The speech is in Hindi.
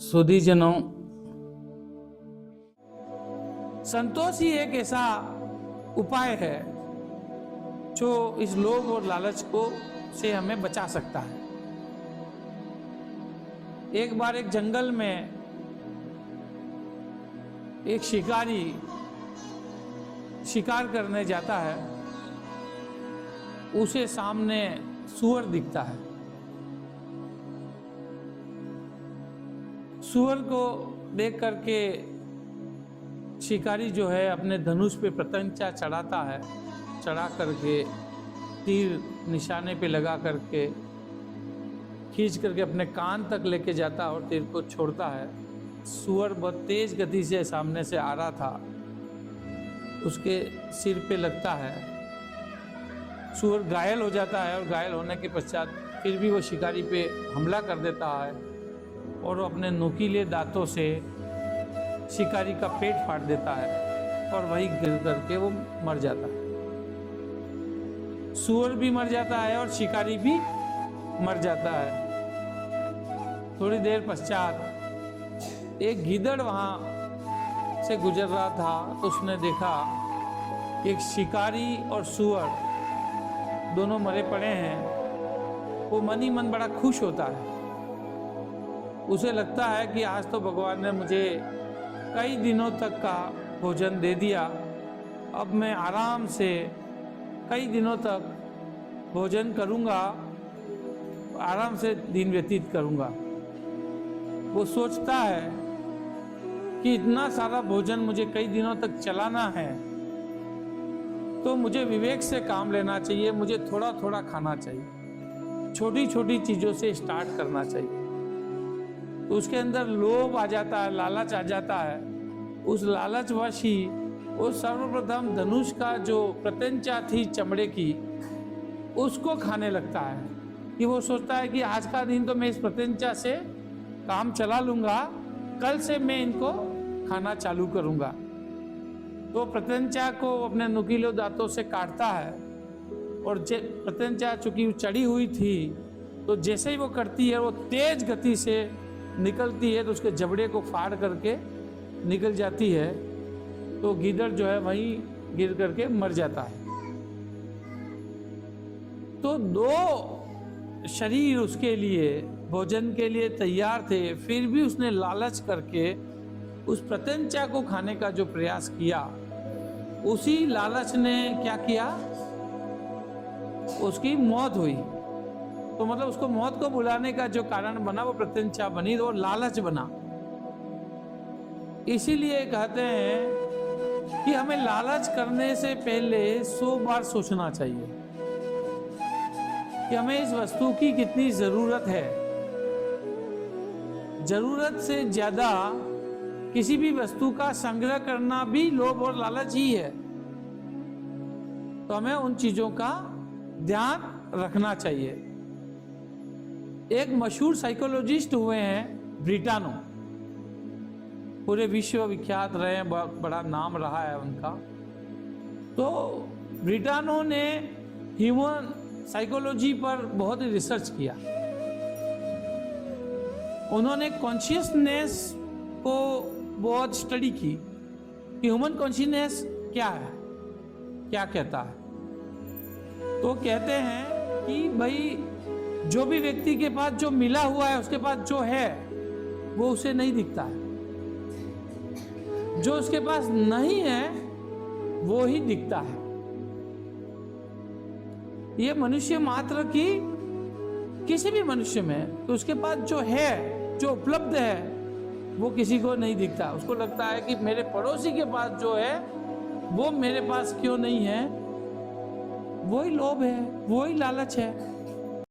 सुधीजनों, संतोष ही एक ऐसा उपाय है जो इस लोभ और लालच को से हमें बचा सकता है। एक बार एक जंगल में एक शिकारी शिकार करने जाता है। उसे सामने सूअर दिखता है। सूअर को देख करके शिकारी जो है अपने धनुष पे प्रत्यंचा चढ़ाता है। चढ़ा करके तीर निशाने पे लगा करके खींच करके अपने कान तक लेके जाता है और तीर को छोड़ता है। सूअर बहुत तेज गति से सामने से आ रहा था, उसके सिर पे लगता है। सूअर घायल हो जाता है और घायल होने के पश्चात फिर भी वो शिकारी पे हमला कर देता है और वो अपने नुकीले दांतों से शिकारी का पेट फाड़ देता है और वही गिर करके वो मर जाता है। सूअर भी मर जाता है और शिकारी भी मर जाता है। थोड़ी देर पश्चात एक गीदड़ वहां से गुजर रहा था तो उसने देखा कि एक शिकारी और सूअर दोनों मरे पड़े हैं। वो मन ही मन बड़ा खुश होता है। उसे लगता है कि आज तो भगवान ने मुझे कई दिनों तक का भोजन दे दिया। अब मैं आराम से कई दिनों तक भोजन करूंगा, आराम से दिन व्यतीत करूंगा। वो सोचता है कि इतना सारा भोजन मुझे कई दिनों तक चलाना है तो मुझे विवेक से काम लेना चाहिए। मुझे थोड़ा थोड़ा खाना चाहिए, छोटी छोटी चीज़ों से स्टार्ट करना चाहिए। तो उसके अंदर लोभ आ जाता है, लालच आ जाता है। उस लालचवश ही वो सर्वप्रथम धनुष का जो प्रत्यंचा थी चमड़े की, उसको खाने लगता है। कि वो सोचता है कि आज का दिन तो मैं इस प्रत्यंचा से काम चला लूंगा, कल से मैं इनको खाना चालू करूंगा। तो प्रत्यंचा को अपने नुकीले दांतों से काटता है और प्रत्यंचा चूंकि चढ़ी हुई थी तो जैसे ही वो करती है वो तेज गति से निकलती है तो उसके जबड़े को फाड़ करके निकल जाती है। तो गीदड़ जो है वहीं गिर करके मर जाता है। तो दो शरीर उसके लिए भोजन के लिए तैयार थे, फिर भी उसने लालच करके उस प्रत्यंचा को खाने का जो प्रयास किया, उसी लालच ने क्या किया, उसकी मौत हुई। तो मतलब उसको मौत को बुलाने का जो कारण बना वो प्रत्यंचा बनी और लालच बना। इसीलिए कहते हैं कि हमें लालच करने से पहले 100 बार सोचना चाहिए कि हमें इस वस्तु की कितनी जरूरत है। जरूरत से ज्यादा किसी भी वस्तु का संग्रह करना भी लोभ और लालच ही है। तो हमें उन चीजों का ध्यान रखना चाहिए। एक मशहूर साइकोलॉजिस्ट हुए हैं ब्रिटानो, पूरे विश्व विख्यात रहे हैं, बड़ा नाम रहा है उनका। तो ब्रिटानो ने ह्यूमन साइकोलॉजी पर बहुत ही रिसर्च किया। उन्होंने कॉन्शियसनेस को बहुत स्टडी की कि ह्यूमन कॉन्शियसनेस क्या है, क्या कहता है। तो कहते हैं कि भाई जो भी व्यक्ति के पास जो मिला हुआ है, उसके पास जो है वो उसे नहीं दिखता है। जो उसके पास नहीं है वो ही दिखता है। ये मनुष्य मात्र की किसी भी मनुष्य में तो उसके पास जो है, जो उपलब्ध है, वो किसी को नहीं दिखता। उसको लगता है कि मेरे पड़ोसी के पास जो है वो मेरे पास क्यों नहीं है। वही लोभ है, वही लालच है।